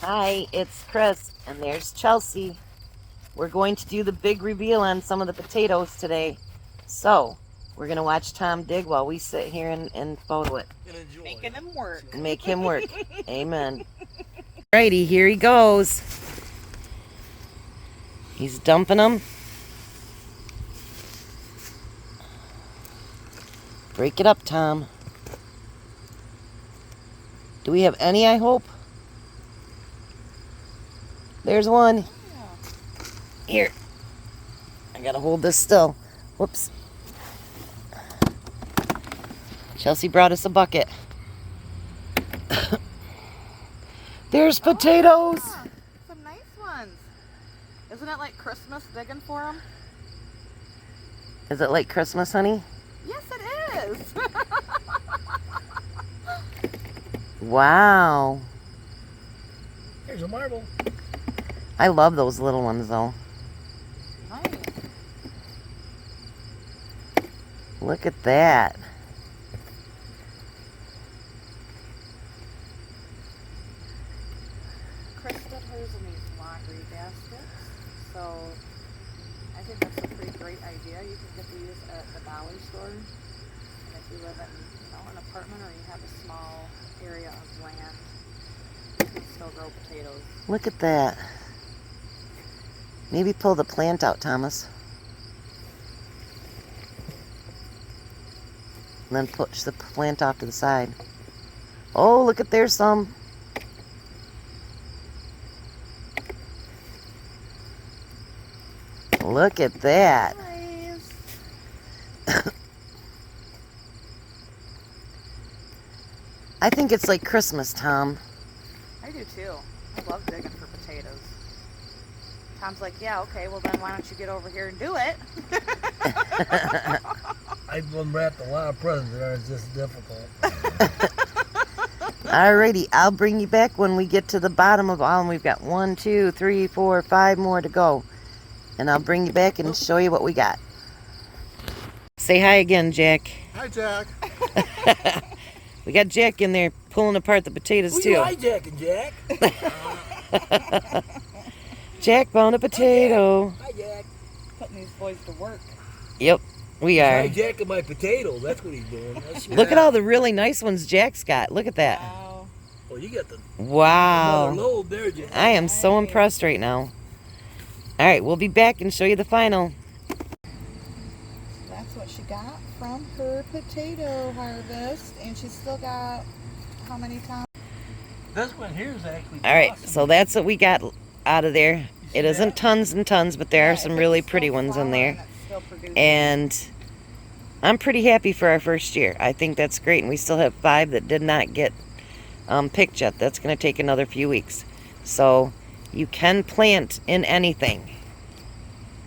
Hi, it's Chris, and there's Chelsea. We're going to do the big reveal on some of the potatoes today. So, we're going to watch Tom dig while we sit here and photo it. Making him work. Make him work. Amen. Alrighty, here he goes. He's dumping them. Break it up, Tom. Do we have any, I hope? There's one. Here. I gotta hold this still. Whoops. Chelsea brought us a bucket. There's potatoes. Yeah, some nice ones. Isn't it like Christmas digging for them? Is it like Christmas, honey? Yes, it is. Wow. Here's a marble. I love those little ones, though. Nice. Look at that. Chris did hers in these laundry baskets, so I think that's a pretty great idea. You can get these at the dollar store, and if you live in, an apartment or you have a small area of land, you can still grow potatoes. Look at that. Maybe pull the plant out, Thomas. And then push the plant off to the side. Oh, look at there's some. Look at that. Nice. I think it's like Christmas, Tom. I do too. I love digging for potatoes. Tom's like, yeah, okay, well then why don't you get over here and do it? I've unwrapped a lot of presents that aren't this difficult. Alrighty, I'll bring you back when we get to the bottom of all, and we've got 1, 2, 3, 4, 5 more to go. And I'll bring you back and show you what we got. Say hi again, Jack. Hi, Jack. We got Jack in there pulling apart the potatoes, Who too. you hijacking, Jack? Jack found a potato. Hi, Jack. Putting these boys to work. Yep, we are. Hijacking my potatoes. That's what he's doing. Look at all the really nice ones Jack's got. Look at that. Wow. Well, you got the Wow. another load there, Jack. I am so impressed right now. All right, we'll be back and show you the final. That's what she got from her potato harvest. And she's still got how many times? This one here is actually All right, awesome. so that's what we got out of there. It isn't tons and tons, but there are some really pretty ones in there. And I'm pretty happy for our first year. I think that's great. And we still have 5 that did not get picked yet. That's going to take another few weeks. So you can plant in anything.